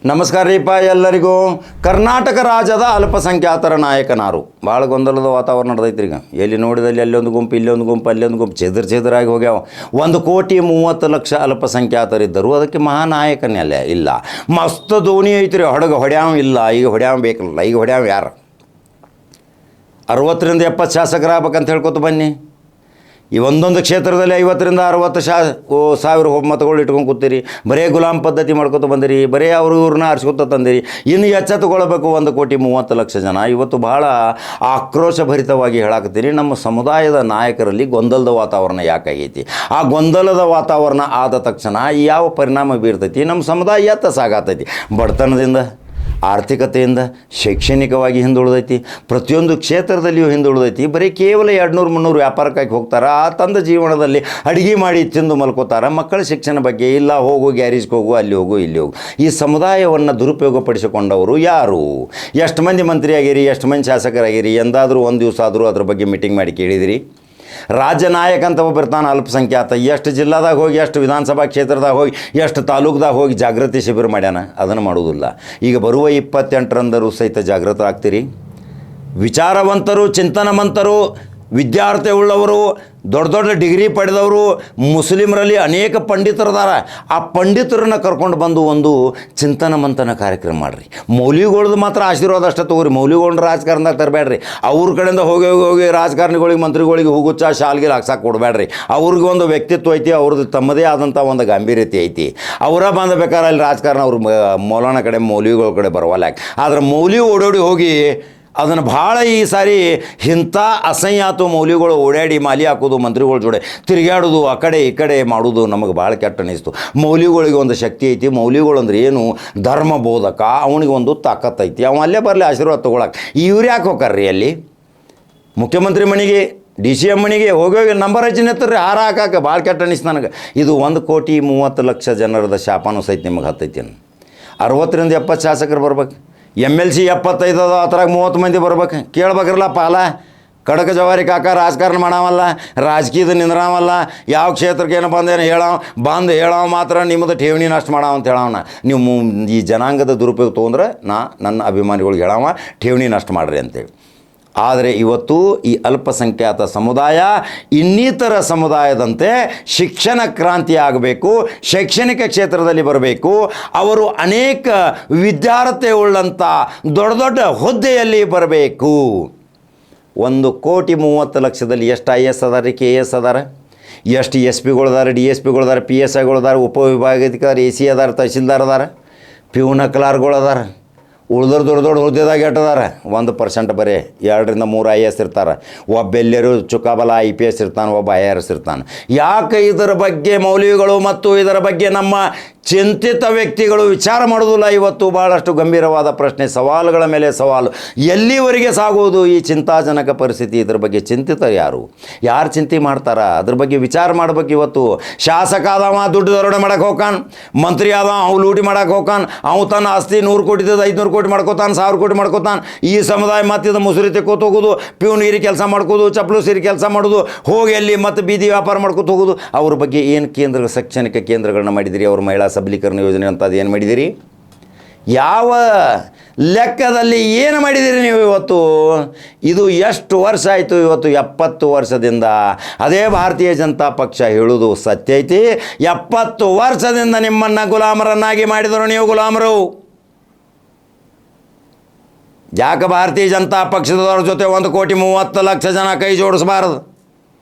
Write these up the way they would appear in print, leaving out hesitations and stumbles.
ನಮಸ್ಕಾರ ರೀಪ ಎಲ್ಲರಿಗೂ. ಕರ್ನಾಟಕ ರಾಜ್ಯದ ಅಲ್ಪಸಂಖ್ಯಾತರ ನಾಯಕನಾರು. ಭಾಳ ಗೊಂದಲದ ವಾತಾವರಣ ನಡೆದೈತ್ರಿ ಈಗ. ಎಲ್ಲಿ ನೋಡಿದಲ್ಲಿ ಅಲ್ಲೊಂದು ಗುಂಪು, ಇಲ್ಲೊಂದು ಗುಂಪು, ಅಲ್ಲೊಂದು ಗುಂಪು, ಚೆದರಾಗಿ ಹೋಗ್ಯಾವ. 1,30,30,00,000 ಅಲ್ಪಸಂಖ್ಯಾತರಿದ್ದರು. ಅದಕ್ಕೆ ಮಹಾನಾಯಕನೇ ಅಲ್ಲೇ ಇಲ್ಲ. ಮಸ್ತ್ ಧೋನಿ ಐತ್ರಿ, ಹೊಡ್ಯಾವ ಇಲ್ಲ. ಈಗ ಹೊಡ್ಯಾವ ಬೇಕಲ್ಲ. ಈಗ ಹೊಡ್ಯಾವ ಯಾರು? 60ರಿಂದ 70 ಶಾಸಕರಾಗಬೇಕಂತ ಹೇಳ್ಕೊತ ಬನ್ನಿ. ಈ ಒಂದೊಂದು ಕ್ಷೇತ್ರದಲ್ಲಿ 50ರಿಂದ 60 ಸಾವಿರ ಮತಗಳು ಇಟ್ಕೊಂಡು ಕೂತೀರಿ. ಬರೇ ಗುಲಾಮ್ ಪದ್ಧತಿ ಮಾಡ್ಕೊತ ಬಂದಿರಿ. ಬರೇ ಇವ್ರನ್ನ ಆರಿಸ್ಕೊತ ತಂದಿರಿ. ಇನ್ನು ಎಚ್ಚೆತ್ತುಕೊಳ್ಬೇಕು 1,30,30,00,000 ಜನ. ಇವತ್ತು ಭಾಳ ಆಕ್ರೋಶಭರಿತವಾಗಿ ಹೇಳಾಕತ್ತೀನಿ. ನಮ್ಮ ಸಮುದಾಯದ ನಾಯಕರಲ್ಲಿ ಗೊಂದಲದ ವಾತಾವರಣ ಯಾಕಾಗೈತಿ? ಆ ಗೊಂದಲದ ವಾತಾವರಣ ಆದ ತಕ್ಷಣ ಯಾವ ಪರಿಣಾಮ ಬೀರ್ತೈತಿ? ನಮ್ಮ ಸಮುದಾಯ ಎತ್ತ ಸಾಗಾತೈತಿ? ಬಡತನದಿಂದ, ಆರ್ಥಿಕತೆಯಿಂದ, ಶೈಕ್ಷಣಿಕವಾಗಿ ಹಿಂದುಳಿದೈತಿ. ಪ್ರತಿಯೊಂದು ಕ್ಷೇತ್ರದಲ್ಲಿಯೂ ಹಿಂದುಳಿದೈತಿ. ಬರೀ ಕೇವಲ 200-300 ವ್ಯಾಪಾರಕ್ಕಾಗಿ ಹೋಗ್ತಾರೆ. ಆ ತಂದ ಜೀವನದಲ್ಲಿ ಅಡುಗೆ ಮಾಡಿ ತಿಂದು ಮಲ್ಕೋತಾರೆ. ಮಕ್ಕಳ ಶಿಕ್ಷಣ ಬಗ್ಗೆ ಇಲ್ಲ, ಹೋಗು ಗ್ಯಾರೇಜ್ಗೆ ಹೋಗು, ಅಲ್ಲಿ ಹೋಗು, ಇಲ್ಲಿ ಹೋಗು. ಈ ಸಮುದಾಯವನ್ನು ದುರುಪಯೋಗಪಡಿಸಿಕೊಂಡವರು ಯಾರು? ಎಷ್ಟು ಮಂದಿ ಮಂತ್ರಿ ಆಗಿರಿ, ಎಷ್ಟು ಮಂದಿ ಶಾಸಕರಾಗಿರಿ? ಎಂದಾದರೂ ಒಂದು ದಿವಸ ಆದರೂ ಅದ್ರ ಬಗ್ಗೆ ಮೀಟಿಂಗ್ ಮಾಡಿ ಕೇಳಿದಿರಿ? ರಾಜ್ಯ ನಾಯಕ ಅಂತ ಒಬ್ಬಿರ್ತಾನೆ ಅಲ್ಪಸಂಖ್ಯಾತ. ಎಷ್ಟು ಜಿಲ್ಲಾದಾಗ ಹೋಗಿ, ಎಷ್ಟು ವಿಧಾನಸಭಾ ಕ್ಷೇತ್ರದಾಗ ಹೋಗಿ, ಎಷ್ಟು ತಾಲೂಕ್ದಾಗ ಹೋಗಿ ಜಾಗೃತಿ ಶಿಬಿರ ಮಾಡ್ಯಾನ? ಅದನ್ನು ಮಾಡೋದಿಲ್ಲ. ಈಗ ಬರುವ 28ರಂದರೂ ಸಹಿತ ಜಾಗೃತರಾಗ್ತೀರಿ. ವಿಚಾರವಂತರು, ಚಿಂತನವಂತರು, ವಿದ್ಯಾರ್ಥಿ ಉಳ್ಳವರು, ದೊಡ್ಡ ದೊಡ್ಡ ಡಿಗ್ರಿ ಪಡೆದವರು, ಮುಸ್ಲಿಮರಲ್ಲಿ ಅನೇಕ ಪಂಡಿತರದಾರ. ಆ ಪಂಡಿತರನ್ನ ಕರ್ಕೊಂಡು ಬಂದು ಒಂದು ಚಿಂತನ ಮಂಥನ ಕಾರ್ಯಕ್ರಮ ಮಾಡಿರಿ. ಮೌಲ್ಯಗಳದ್ದು ಮಾತ್ರ ಆಶೀರ್ವಾದ ಅಷ್ಟೇ ತೊಗೊರಿ. ಮೌಲ್ಯಗಳನ್ನ ರಾಜಕಾರಣದಾಗ ತರಬೇಡ್ರಿ. ಅವ್ರ ಕಡೆಯಿಂದ ಹೋಗಿ ರಾಜಕಾರಣಿಗಳಿಗೆ, ಮಂತ್ರಿಗಳಿಗೆ ಹುಗುಚ್ಚ ಶಾಲ್ಗಿಲ್ ಹಾಕ್ಸಕ್ಕೆ ಕೊಡಬೇಡ್ರಿ. ಅವ್ರಿಗೆ ಒಂದು ವ್ಯಕ್ತಿತ್ವ ಐತಿ, ಅವ್ರದ್ದು ತಮ್ಮದೇ ಆದಂಥ ಒಂದು ಗಾಂಭೀರ್ಯತೆ ಐತಿ. ಅವರ ಬಂದಬೇಕಾದ್ರೆ ಅಲ್ಲಿ ರಾಜಕಾರಣ ಅವ್ರ ಮೌಲಾನ ಕಡೆ, ಮೌಲ್ಯಗಳ ಕಡೆ ಬರವಲ್ಲ. ಯಾಕೆ ಆದ್ರೆ ಮೌಲ್ಯ ಓಡೋಡಿ ಹೋಗಿ ಅದನ್ನು ಭಾಳ ಈ ಸಾರಿ ಇಂಥ ಅಸಹ್ಯಾತು. ಮೌಲ್ಯಗಳು ಓಡಾಡಿ ಮಾಲಿ ಹಾಕೋದು, ಮಂತ್ರಿಗಳ ಜೋಡೆ ತಿರುಗಾಡೋದು, ಆ ಕಡೆ ಈ ಕಡೆ ಮಾಡೋದು ನಮಗೆ ಭಾಳ ಕೆಟ್ಟ ಅನ್ನಿಸ್ತು. ಮೌಲ್ಯಗಳಿಗೆ ಒಂದು ಶಕ್ತಿ ಐತಿ. ಮೌಲ್ಯಗಳು ಅಂದ್ರೆ ಏನು? ಧರ್ಮ ಬೋಧಕ. ಅವನಿಗೆ ಒಂದು ತಾಕತ್ತು ಐತಿ. ಅವ ಅಲ್ಲೇ ಬರಲಿ ಆಶೀರ್ವಾದ ತೊಗೊಳಕ್ಕೆ. ಇವ್ರು ಯಾಕೆ ಹೋಗ್ರಿ ಅಲ್ಲಿ? ಮುಖ್ಯಮಂತ್ರಿ ಮನೆಗೆ, DCM ಮನೆಗೆ ಹೋಗಿ ನಂಬರ್ ಹಚ್ಚಿನ ಹತ್ತಿರ ಹಾರ ಹಾಕಕ್ಕೆ ಭಾಳ ಕೆಟ್ಟ ಅನ್ನಿಸ್ತು ನನಗೆ. ಇದು 1,30,30,00,000 ಜನರದ ಶಾಪನೂ ಸಹಿತ ನಿಮಗೆ ಹತ್ತೈತಿ. 60ರಿಂದ 70 ಶಾಸಕರು ಬರ್ಬೇಕು. MLC 75 ಅದ, ಅದ್ರಾಗ 30 ಮಂದಿ ಬರ್ಬೇಕು. ಕೇಳ್ಬೇಕ್ರಲ್ಲ ಪಾಲ. ಕಡಕ ಜವಾರಿ ಕಾಕ ರಾಜಕಾರಣ ಮಾಡಾವಲ್ಲ, ರಾಜಕೀಯದ ನಿಂದ್ರಾವಲ್ಲ. ಯಾವ ಕ್ಷೇತ್ರಕ್ಕೆ ಏನೋ ಬಂದೇನು ಹೇಳೋ ಮಾತ್ರ ನಿಮ್ಮದು ಠೇವಣಿ ನಷ್ಟ ಮಾಡಾವ ಅಂತ ಹೇಳವನ. ನೀವು ಈ ಜನಾಂಗದ ದುರುಪಯೋಗ ತೊಗೊಂಡ್ರೆ ನನ್ನ ಅಭಿಮಾನಿಗಳಿಗೆ ಹೇಳವ ಠೇವಣಿ ನಷ್ಟ ಮಾಡಿರಿ ಅಂತೇಳಿ. ಆದರೆ ಇವತ್ತು ಈ ಅಲ್ಪಸಂಖ್ಯಾತ ಸಮುದಾಯ ಇನ್ನಿತರ ಸಮುದಾಯದಂತೆ ಶಿಕ್ಷಣ ಕ್ರಾಂತಿ ಆಗಬೇಕು, ಶೈಕ್ಷಣಿಕ ಕ್ಷೇತ್ರದಲ್ಲಿ ಬರಬೇಕು. ಅವರು ಅನೇಕ ವಿದ್ಯಾರ್ಥಿ ಉಳ್ಳಂಥ ದೊಡ್ಡ ದೊಡ್ಡ ಹುದ್ದೆಯಲ್ಲಿ ಬರಬೇಕು. 1,30,30,00,000 ಎಷ್ಟು IAS ಅದಾರ, KS ಅದಾರ, ಎಷ್ಟು SP ಗಳದಾರ, DSPಗಳದಾರ, PSIಗಳದಾರ, ಉಪವಿಭಾಗಾಧಿಕಾರಿ, AC ಅದಾರ, ತಹಸೀಲ್ದಾರ್ ಅದಾರ, ಪ್ಯೂನ ಕ್ಲಾರ್ಕ್ಗಳು ಅದಾರ. ಉಳ್ದವ್ರು ದೊಡ್ಡ ಹುದ್ದೆದಾಗ ಎಟ್ಟದಾರ 1% ಬರೀ 2ರಿಂದ 3 IAS ಇರ್ತಾರೆ. ಒಬ್ಬ ಎಲ್ಲರೂ ಚುಕ್ಕಾಬಲ IPS ಇರ್ತಾನೆ, ಒಬ್ಬ IRS ಇರ್ತಾನೆ. ಯಾಕೆ ಇದರ ಬಗ್ಗೆ ಮೌಲ್ಯಗಳು ಮತ್ತು ಇದರ ಬಗ್ಗೆ ನಮ್ಮ ಚಿಂತಿತ ವ್ಯಕ್ತಿಗಳು ವಿಚಾರ ಮಾಡೋದಿಲ್ಲ? ಇವತ್ತು ಭಾಳಷ್ಟು ಗಂಭೀರವಾದ ಪ್ರಶ್ನೆ, ಸವಾಲುಗಳ ಮೇಲೆ ಸವಾಲು. ಎಲ್ಲಿವರೆಗೆ ಸಾಗೋದು ಈ ಚಿಂತಾಜನಕ ಪರಿಸ್ಥಿತಿ? ಇದ್ರ ಬಗ್ಗೆ ಚಿಂತಿತ ಯಾರು ಚಿಂತೆ ಮಾಡ್ತಾರ? ಅದ್ರ ಬಗ್ಗೆ ವಿಚಾರ ಮಾಡ್ಬೇಕು. ಇವತ್ತು ಶಾಸಕ ಆದವ ದುಡ್ಡು ದರೋಡೆ ಮಾಡಕ್ಕೆ ಹೋಗ್ಕಾನ, ಮಂತ್ರಿ ಆದವ ಅವ್ನು ಲೂಟಿ ಮಾಡಕ್ಕೆ ಹೋಗ್ಕಾನ, ಅವು ತನ್ನ ಆಸ್ತಿ 100 ಕೋಟಿ 500 ಕೋಟಿ ಮಾಡ್ಕೋತಾನೆ, 1000 ಕೋಟಿ ಮಾಡ್ಕೋತಾನೆ. ಈ ಸಮುದಾಯ ಮತ್ತಿದ ಮುಸುರಿ ತೆಕ್ಕೋತ ಹೋಗೋದು, ಪ್ಯೂನಿಗಿರಿ ಕೆಲಸ ಮಾಡ್ಕೋದು, ಚಪ್ಪಲು ಸೀರಿ ಕೆಲಸ ಮಾಡೋದು, ಹೋಗಿ ಅಲ್ಲಿ ಮತ್ತು ಬೀದಿ ವ್ಯಾಪಾರ ಮಾಡ್ಕೋತ ಹೋಗೋದು. ಅವ್ರ ಬಗ್ಗೆ ಏನು ಶೈಕ್ಷಣಿಕ ಕೇಂದ್ರಗಳನ್ನ ಮಾಡಿದಿರಿ? ಅವ್ರ ಮಹಿಳಾ ಸಬಲೀಕರಣ ಯೋಜನೆ ಅಂತದ್ದು ಏನು ಮಾಡಿದಿರಿ? ಯಾವ ಲೆಕ್ಕದಲ್ಲಿ ಏನು ಮಾಡಿದಿರಿ ನೀವು? ಇವತ್ತು ಇದು ಎಷ್ಟು ವರ್ಷ ಆಯಿತು? ಇವತ್ತು 70 ವರ್ಷದಿಂದ ಅದೇ ಭಾರತೀಯ ಜನತಾ ಪಕ್ಷ ಹೇಳೋದು ಸತ್ಯ ಐತಿ. 70 ವರ್ಷದಿಂದ ನಿಮ್ಮನ್ನು ಗುಲಾಮರನ್ನಾಗಿ ಮಾಡಿದರು. ನೀವು ಗುಲಾಮರು. ಯಾಕೆ ಭಾರತೀಯ ಜನತಾ ಪಕ್ಷದವ್ರ ಜೊತೆ 1,30,30,00,000 ಜನ ಕೈ ಜೋಡಿಸಬಾರ್ದು?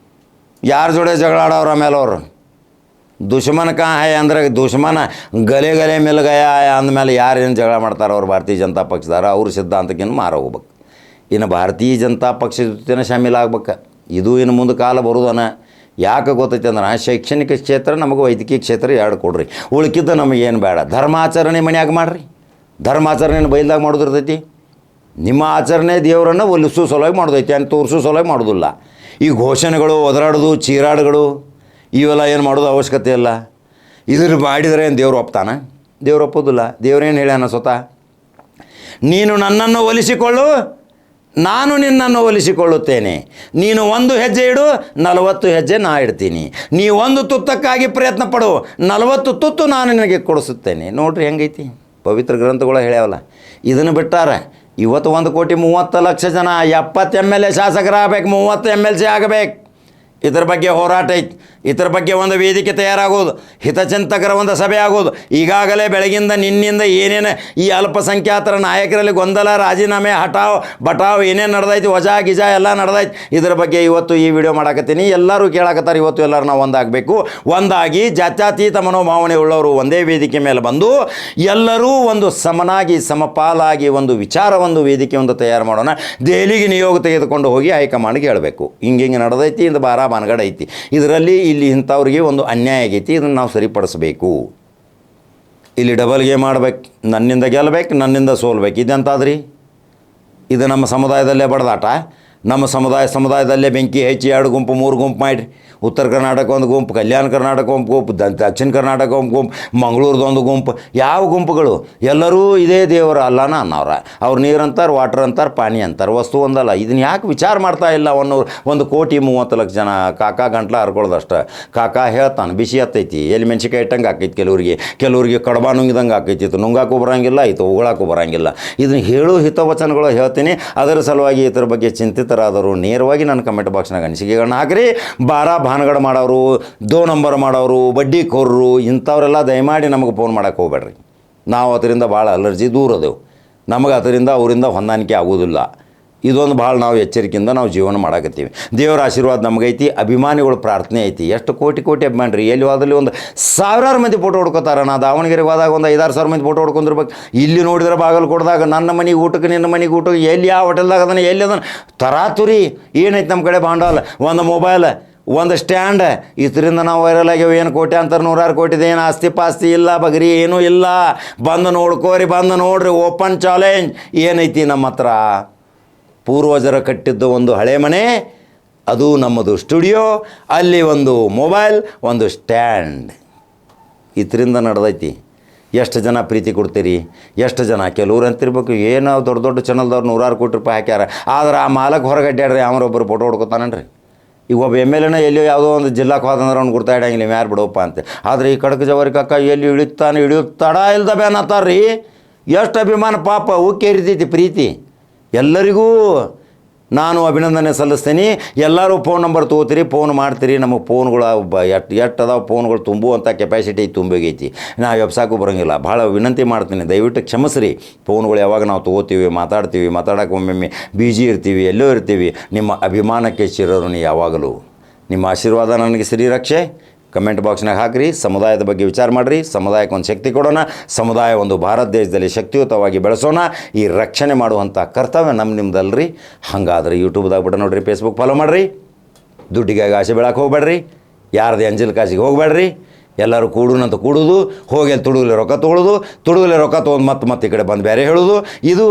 ಯಾರ ಜೋಡೆ ಜಗಳ ಆಡೋರ ಮೇಲೆ ಅವರು ದುಶ್ಮನ್ ಕಾ ಹೈ ಅಂದ್ರೆ ದುಶ್ಮನ ಗಲೆ ಮಿಲ್ ಗಯ ಅಂದಮೇಲೆ ಯಾರೇನು ಜಗಳ ಮಾಡ್ತಾರೆ? ಅವ್ರು ಭಾರತೀಯ ಜನತಾ ಪಕ್ಷದಾರ, ಅವ್ರ ಸಿದ್ಧಾಂತಕ್ಕೇನು ಮಾರ ಹೋಗ್ಬೇಕು. ಇನ್ನು ಭಾರತೀಯ ಜನತಾ ಪಕ್ಷದ ಜೊತೆನೇ ಶಾಮೀಲ್ ಆಗ್ಬೇಕು. ಇದು ಇನ್ನು ಮುಂದೆ ಕಾಲ ಬರೋದನ. ಯಾಕೆ ಗೊತ್ತೈತೆ ಅಂದ್ರೆ ಶೈಕ್ಷಣಿಕ ಕ್ಷೇತ್ರ, ನಮಗೆ ವೈದ್ಯಕೀಯ ಕ್ಷೇತ್ರ 2 ಕೊಡ್ರಿ. ಉಳ್ಕಿದ್ದು ನಮಗೇನು ಬೇಡ. ಧರ್ಮಾಚರಣೆ ಮನ್ಯಾಗ ಮಾಡಿರಿ. ಧರ್ಮಾಚರಣೆನ ಬೈಲ್ದಾಗ ಮಾಡೋದಿರ್ತೈತಿ. ನಿಮ್ಮ ಆಚರಣೆ ದೇವರನ್ನು ಒಲಿಸೋ ಸಲುವಾಗಿ ಮಾಡೋದೈತಿ, ಅಂತ ತೋರಿಸೋ ಸಲುವಾಗಿ ಮಾಡೋದಿಲ್ಲ. ಈ ಘೋಷಣೆಗಳು, ಒದರಾಡೋದು, ಚೀರಾಡುಗಳು ಇವೆಲ್ಲ ಏನು ಮಾಡೋದು ಅವಶ್ಯಕತೆ ಇಲ್ಲ. ಇದ್ರ ಮಾಡಿದರೆ ಏನು ದೇವ್ರು ಒಪ್ತಾನೆ? ದೇವ್ರು ಒಪ್ಪೋದಿಲ್ಲ. ದೇವ್ರೇನು ಹೇಳ್ಯಾನ ಸ್ವತಃ? ನೀನು ನನ್ನನ್ನು ಒಲಿಸಿಕೊಳ್ಳು, ನಾನು ನಿನ್ನನ್ನು ಒಲಿಸಿಕೊಳ್ಳುತ್ತೇನೆ. ನೀನು 1 ಹೆಜ್ಜೆ ಇಡು, 40 ಹೆಜ್ಜೆ ನಾ ಇಡ್ತೀನಿ. ನೀ 1 ತುತ್ತಕ್ಕಾಗಿ ಪ್ರಯತ್ನ ಪಡು, 40 ತುತ್ತು ನಾನು ನಿನಗೆ ಕೊಡಿಸುತ್ತೇನೆ. ನೋಡ್ರಿ ಹೆಂಗೈತಿ ಪವಿತ್ರ ಗ್ರಂಥಗಳು ಹೇಳ್ಯಾವಲ್ಲ, ಇದನ್ನು ಬಿಟ್ಟಾರ. ಇವತ್ತು 1,30,00,000 ಜನ 70 MLA ಶಾಸಕರಾಗಬೇಕು, 30 MLC ಆಗಬೇಕು. ಇದ್ರ ಬಗ್ಗೆ ಹೋರಾಟ ಐತಿ. ಇದ್ರ ಬಗ್ಗೆ ಒಂದು ವೇದಿಕೆ ತಯಾರಾಗೋದು, ಹಿತಚಿಂತಕರ ಒಂದು ಸಭೆ ಆಗೋದು. ಈಗಾಗಲೇ ಬೆಳಗಿಂದ ನಿನ್ನಿಂದ ಏನೇನು ಈ ಅಲ್ಪಸಂಖ್ಯಾತರ ನಾಯಕರಲ್ಲಿ ಗೊಂದಲ, ರಾಜೀನಾಮೆ, ಹಠಾವ್ ಬಟಾವ್ ಏನೇನು ನಡೆದೈತಿ, ವಜಾ ಗಿಜಾ ಎಲ್ಲ ನಡೆದೈತಿ. ಇದ್ರ ಬಗ್ಗೆ ಇವತ್ತು ಈ ವಿಡಿಯೋ ಮಾಡಾಕತ್ತೀನಿ. ಎಲ್ಲರೂ ಕೇಳಾಕತ್ತಾರೆ. ಇವತ್ತು ಎಲ್ಲರೂ ನಾವು ಒಂದಾಗಬೇಕು. ಒಂದಾಗಿ ಜಾತ್ಯತೀತ ಮನೋಭಾವನೆ ಉಳ್ಳವರು ಒಂದೇ ವೇದಿಕೆ ಮೇಲೆ ಬಂದು ಎಲ್ಲರೂ ಒಂದು ಸಮನಾಗಿ ಸಮಪಾಲಾಗಿ ಒಂದು ವಿಚಾರ, ಒಂದು ವೇದಿಕೆ ಒಂದು ತಯಾರು ಮಾಡೋಣ. ದೆಹಲಿಗೆ ನಿಯೋಗ ತೆಗೆದುಕೊಂಡು ಹೋಗಿ ಹೈಕಮಾಂಡ್ಗೆ ಹೇಳಬೇಕು, ಹಿಂಗೆ ನಡೆದೈತಿ, ಇದು ಬಾರ ಬಾನಗಡ ಐತಿ, ಇದರಲ್ಲಿ ಇಲ್ಲಿ ಇಂಥವ್ರಿಗೆ ಒಂದು ಅನ್ಯಾಯ ಆಗೈತಿ, ಇದನ್ನು ನಾವು ಸರಿಪಡಿಸ್ಬೇಕು. ಇಲ್ಲಿ ಡಬಲ್ ಗೇಮ್ ಮಾಡ್ಬೇಕು, ನನ್ನಿಂದ ಗೆಲ್ಲಬೇಕು, ನನ್ನಿಂದ ಸೋಲ್ಬೇಕು. ಇದೆಂತಾದ್ರಿ? ಇದು ನಮ್ಮ ಸಮುದಾಯದಲ್ಲೇ ಬಡದಾಟ. ನಮ್ಮ ಸಮುದಾಯದಲ್ಲೇ ಬೆಂಕಿ ಹೆಚ್ಚಿ 2 ಗುಂಪು 3 ಗುಂಪು ಮಾಡಿರಿ. ಉತ್ತರ ಕರ್ನಾಟಕ ಒಂದು ಗುಂಪು, ಕಲ್ಯಾಣ ಕರ್ನಾಟಕ ಒಂದು ಗುಂಪು, ದಕ್ಷಿಣ ಕರ್ನಾಟಕ ಒಂದು ಗುಂಪು, ಮಂಗಳೂರ್ದು ಒಂದು ಗುಂಪು. ಯಾವ ಗುಂಪುಗಳು? ಎಲ್ಲರೂ ಇದೇ ದೇವರ ಅಲ್ಲನ ಅನ್ನೋರ. ಅವ್ರು ನೀರು ಅಂತಾರೆ, ವಾಟರ್ ಅಂತಾರೆ, ಪಾನಿ ಅಂತಾರೆ, ವಸ್ತು ಒಂದಲ್ಲ. ಇದನ್ನು ಯಾಕೆ ವಿಚಾರ ಮಾಡ್ತಾ ಇಲ್ಲ? 1,30,00,000 ಜನ ಕಾಕಾ ಗಂಟ್ಲ ಹರ್ಕೊಳ್ಳೋದಷ್ಟು. ಕಾಕಾ ಹೇಳ್ತಾನೆ ಬಿಸಿ ಹತ್ತೈತಿ, ಎಲ್ಲಿ ಮೆಣಸಿಕಾಯಿ ಇಟ್ಟಂಗೆ ಆಕೈತಿ, ಕೆಲವ್ರಿಗೆ ಕಡಬ ನುಂಗಿದಂಗೆ ಆಕೈತಿ, ನುಂಗಾಕು ಬರೋಂಗಿಲ್ಲ, ಆಯಿತು ಉಗಳಾಕು ಬರೋಂಗಿಲ್ಲ. ಇದನ್ನು ಹೇಳೋ ಹಿತವಚನಗಳು ಹೇಳ್ತೀನಿ. ಅದರ ಸಲುವಾಗಿ ಇದ್ರ ಬಗ್ಗೆ ಚಿಂತಿತರಾದವರು ನೇರವಾಗಿ ನನ್ನ ಕಮೆಂಟ್ ಬಾಕ್ಸ್ನಾಗ ಅನಿಸಿಕೆಗಳನ್ನ ಹಾಕಿರಿ. ಬಾರ ಭಾನಗಡ ಮಾಡೋರು, 2 ನಂಬರ್ ಮಾಡೋರು, ಬಡ್ಡಿ ಕೋರರು, ಇಂಥವರೆಲ್ಲ ದಯಮಾಡಿ ನಮಗೆ ಫೋನ್ ಮಾಡೋಕ್ಕೆ ಹೋಗ್ಬೇಡ್ರಿ. ನಾವು ಅದರಿಂದ ಭಾಳ ಅಲರ್ಜಿ ದೂರ ಅದೇವು. ನಮಗೆ ಅದರಿಂದ ಅವರಿಂದ ಹೊಂದಾಣಿಕೆ ಆಗೋದಿಲ್ಲ. ಇದೊಂದು ಭಾಳ ನಾವು ಎಚ್ಚರಿಕೆಯಿಂದ ನಾವು ಜೀವನ ಮಾಡಾಕತ್ತೀವಿ. ದೇವರ ಆಶೀರ್ವಾದ ನಮಗೈತಿ, ಅಭಿಮಾನಿಗಳು ಪ್ರಾರ್ಥನೆ ಐತಿ. ಎಷ್ಟು ಕೋಟಿ ಅಭಿಮಾನಿ ರೀ. ಎಲ್ಲಿ ಹೋದಲ್ಲಿ ಒಂದು 1000 ಮಂದಿ ಫೋಟೋ ಹೊಡ್ಕೋತಾರೆ. ನಾ ದಾವಣಗೆರೆಗೆ ಹೋದಾಗ ಒಂದು 5,000-6,000 ಮಂದಿ ಫೋಟೋ ಹೊಡ್ಕೊಂಡಿರ್ಬೇಕು. ಇಲ್ಲಿ ನೋಡಿದ್ರೆ ಬಾಗಲಕೋಟದಾಗ ನನ್ನ ಮನೆಗೆ ಊಟಕ್ಕೆ, ನಿನ್ನ ಮನೆಗೆ ಊಟಕ್ಕೆ, ಎಲ್ಲಿ ಯಾವ ಹೋಟೆಲ್ದಾಗ ಅದನ್ನು, ಎಲ್ಲಿ ಅದನ್ನು ತರಾತುರಿ ಏನೈತಿ ನಮ್ಮ ಕಡೆ ಬಾಂಡಲ್, ಒಂದು ಮೊಬೈಲ್, ಒಂದು ಸ್ಟ್ಯಾಂಡ್. ಇದರಿಂದ ನಾವು ವೈರಲ್ ಆಗ್ಯಾವ. ಏನು ಕೋಟ್ಯಾಂತರ 100 ಕೋಟಿದೆ, ಏನು ಆಸ್ತಿ ಪಾಸ್ತಿ ಇಲ್ಲ, ಬಗರಿ ಏನೂ ಇಲ್ಲ. ಬಂದು ನೋಡ್ಕೋರಿ, ಬಂದು ನೋಡ್ರಿ. ಓಪನ್ ಚಾಲೆಂಜ್ ಏನೈತಿ ನಮ್ಮ ಹತ್ರ. ಪೂರ್ವಜರ ಕಟ್ಟಿದ್ದ ಒಂದು ಹಳೆ ಮನೆ, ಅದು ನಮ್ಮದು ಸ್ಟುಡಿಯೋ, ಅಲ್ಲಿ ಒಂದು ಮೊಬೈಲ್, ಒಂದು ಸ್ಟ್ಯಾಂಡ್. ಇದರಿಂದ ನಡೆದೈತಿ. ಎಷ್ಟು ಜನ ಪ್ರೀತಿ ಕೊಡ್ತೀರಿ? ಎಷ್ಟು ಜನ? ಕೆಲವ್ರು ಅಂತಿರ್ಬೇಕು, ಏನು ದೊಡ್ಡ ಚಾನಲ್ದವ್ರು 100 ಕೋಟಿ ರೂಪಾಯಿ ಹಾಕ್ಯಾರ, ಆದ್ರೆ ಆ ಮಾಲಕ್ಕೆ ಹೊರಗೆ ಅಡ್ಡಾಡ್ರಿ ಅವರೊಬ್ಬರು ಫೋಟೋ ಹೊಡ್ಕೊತಾನನ್ರಿ. ಈಗ ಒಬ್ಬ MLA ಎಲ್ಲಿಯೋ ಯಾವುದೋ ಒಂದು ಜಿಲ್ಲಾಕ್ಕೆ ಹೋದಂದ್ರೆ ಅವ್ನು ಗುರ್ತಾಯಿಡಂಗಿಲ್ಲ, ನೀವು ಯಾರು ಬಿಡೋಪ್ಪ ಅಂತ. ಆದರೆ ಈ ಕಡಕ ಜವಾರಿ ಕಾಕ ಎಲ್ಲಿ ಇಳಿಯೋ ತಡ ಇಲ್ದ ಬ್ಯಾನ್ ಅತ್ತಾರ್ರಿ. ಎಷ್ಟು ಅಭಿಮಾನ ಪಾಪ ಉಕ್ಕೇರಿತೈತಿ ಪ್ರೀತಿ. ಎಲ್ಲರಿಗೂ ನಾನು ಅಭಿನಂದನೆ ಸಲ್ಲಿಸ್ತೀನಿ. ಎಲ್ಲರೂ ಫೋನ್ ನಂಬರ್ ತೊಗೋತೀರಿ, ಫೋನ್ ಮಾಡ್ತೀರಿ. ನಮಗೆ ಫೋನ್ಗಳು ಎಷ್ಟು ಅದಾವ, ಫೋನ್ಗಳು ತುಂಬುವಂಥ ಕೆಪಾಸಿಟಿ ತುಂಬೋಗೈತಿ. ನಾವು ಎಬ್ಸಾಕು ಬರೋಂಗಿಲ್ಲ. ಭಾಳ ವಿನಂತಿ ಮಾಡ್ತೀನಿ, ದಯವಿಟ್ಟು ಕ್ಷಮಿಸ್ರಿ. ಫೋನ್ಗಳು ಯಾವಾಗ ನಾವು ತೊಗೋತೀವಿ, ಮಾತಾಡೋಕೆ ಒಮ್ಮೊಮ್ಮೆ ಬಿಜಿ ಇರ್ತೀವಿ, ಎಲ್ಲೋ ಇರ್ತೀವಿ. ನಿಮ್ಮ ಅಭಿಮಾನಕ್ಕೆ ಚಿರಋಣಿ ಯಾವಾಗಲೂ. ನಿಮ್ಮ ಆಶೀರ್ವಾದ ನನಗೆ ಶ್ರೀರಕ್ಷೆ. ಕಮೆಂಟ್ ಬಾಕ್ಸ್ನಾಗ ಹಾಕಿರಿ. ಸಮುದಾಯದ ಬಗ್ಗೆ ವಿಚಾರ ಮಾಡಿರಿ. ಸಮುದಾಯಕ್ಕೆ ಒಂದು ಶಕ್ತಿ ಕೊಡೋಣ. ಸಮುದಾಯ ಒಂದು ಭಾರತ ದೇಶದಲ್ಲಿ ಶಕ್ತಿಯುತವಾಗಿ ಬೆಳೆಸೋಣ. ಈ ರಕ್ಷಣೆ ಮಾಡುವಂಥ ಕರ್ತವ್ಯ ನಿಮ್ಮದಲ್ರಿ. ಹಾಗಾದ್ರೆ ಯೂಟ್ಯೂಬ್ದಾಗ ಬಿಟ್ಟು ನೋಡಿರಿ, ಫೇಸ್ಬುಕ್ ಫಾಲೋ ಮಾಡಿರಿ. ದುಡ್ಡಿಗಾಗಿ ಆಸೆ ಬೀಳಕ್ಕೆ ಹೋಗ್ಬೇಡ್ರಿ. ಯಾರದೇ ಅಂಜಲ್ ಕಾಸಿಗೆ ಹೋಗ್ಬೇಡ್ರಿ. ಎಲ್ಲರೂ ಕೂಡುನಂತ ಕೂಡೋದು, ಹೋಗಿ ಅಲ್ಲಿ ತುಡುಗಲೆ ರೊಕ್ಕ ತೊಗೊಳ್ಳೋದು, ತುಡುಗಲೆ ರೊಕ್ಕ ತೊಗೊಂಡು ಮತ್ತೆ ಈ ಕಡೆ ಬಂದು ಬೇರೆ ಹೇಳೋದು. ಇದು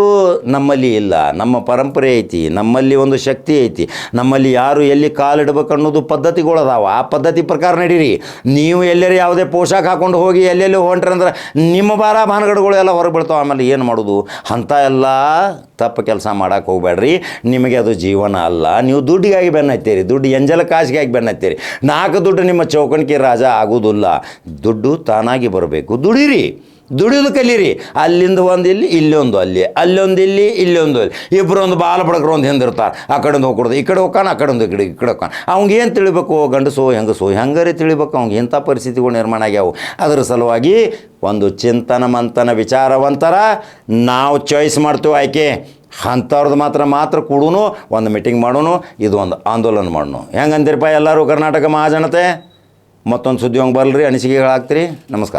ನಮ್ಮಲ್ಲಿ ಇಲ್ಲ. ನಮ್ಮ ಪರಂಪರೆ ಐತಿ, ನಮ್ಮಲ್ಲಿ ಒಂದು ಶಕ್ತಿ ಐತಿ. ನಮ್ಮಲ್ಲಿ ಯಾರು ಎಲ್ಲಿ ಕಾಲಿಡ್ಬೇಕು ಅನ್ನೋದು ಪದ್ಧತಿಗಳದಾವ. ಆ ಪದ್ಧತಿ ಪ್ರಕಾರ ನಡೀರಿ. ನೀವು ಎಲ್ಲರೂ ಯಾವುದೇ ಪೋಷಾಕ ಹಾಕ್ಕೊಂಡು ಹೋಗಿ ಎಲ್ಲೆಲ್ಲಿ ಹೊಂಟ್ರಿ ಅಂದ್ರೆ ನಿಮ್ಮ ಬಾರ ಭಾನಗಡಗಳು ಎಲ್ಲ ಹೊರಗೆ ಬೀಳ್ತಾವೆ. ಆಮೇಲೆ ಏನು ಮಾಡೋದು? ಅಂಥ ಎಲ್ಲ ತಪ್ಪು ಕೆಲಸ ಮಾಡೋಕೆ ಹೋಗ್ಬೇಡ್ರಿ. ನಿಮಗೆ ಅದು ಜೀವನ ಅಲ್ಲ. ನೀವು ದುಡ್ಡಿಗಾಗಿ ಬೆನ್ನತ್ತೀರಿ, ದುಡ್ಡು ಎಂಜಲ ಕಾಸಿಗಾಗಿ ಬೆನ್ನತ್ತೀರಿ. 4 ದುಡ್ಡು ನಿಮ್ಮ ಚೌಕಣಿಕೆ ರಾಜ ಆಗೋದಿಲ್ಲ. ದುಡ್ಡು ತಾನಾಗಿ ಬರಬೇಕು. ದುಡಿಯೋದು ಕಲೀರಿ. ಅಲ್ಲಿಂದ ಒಂದು ಇಲ್ಲಿ, ಇಲ್ಲೊಂದು ಅಲ್ಲಿ, ಅಲ್ಲೊಂದು ಇಲ್ಲಿ, ಇಲ್ಲೊಂದು ಅಲ್ಲಿ. ಇಬ್ಬರು ಒಂದು ಬಾಲ ಬಡಕರು ಒಂದು ಹಿಂದಿರ್ತಾರೆ. ಆ ಕಡೆಯಿಂದ ಹೋಗ್ಕೊಡೋದು, ಈ ಕಡೆ ಹೋಗ್ಕಾನ, ಆ ಕಡೆಯಿಂದ ಈ ಕಡೆ ಹೋಗ್ಕಾನ. ಅವ್ನಿಗೆ ಏನು ತಿಳಿಬೇಕು? ಗಂಡಸೋ ಹೆಂಗಸೋ ಹೆಂಗಾರೆ ತಿಳಿಬೇಕು. ಅವ್ನಿಗೆ ಇಂಥ ಪರಿಸ್ಥಿತಿಗಳು ನಿರ್ಮಾಣ ಆಗ್ಯಾವು. ಅದರ ಸಲುವಾಗಿ ಒಂದು ಚಿಂತನ ಮಂಥನ ವಿಚಾರವಂತರ ನಾವು ಚಾಯ್ಸ್ ಮಾಡ್ತೀವಿ ಆಯ್ಕೆ. ಅಂಥವ್ರದ್ದು ಮಾತ್ರ ಕೂಡೂ ಒಂದು ಮೀಟಿಂಗ್ ಮಾಡೋಣ. ಇದು ಒಂದು ಆಂದೋಲನ ಮಾಡೋಣ. ಹೆಂಗಂತೀರಪ್ಪ ಎಲ್ಲರೂ ಕರ್ನಾಟಕ ಮಹಾಜನತೆ? ಮತ್ತೊಂದು ಸುದ್ದಿ ಹಂಗೆ ಬರಲ್ರಿ, ಅನಿಸಿಕೆಗಳಾಗ್ತೀರಿ. ನಮಸ್ಕಾರ.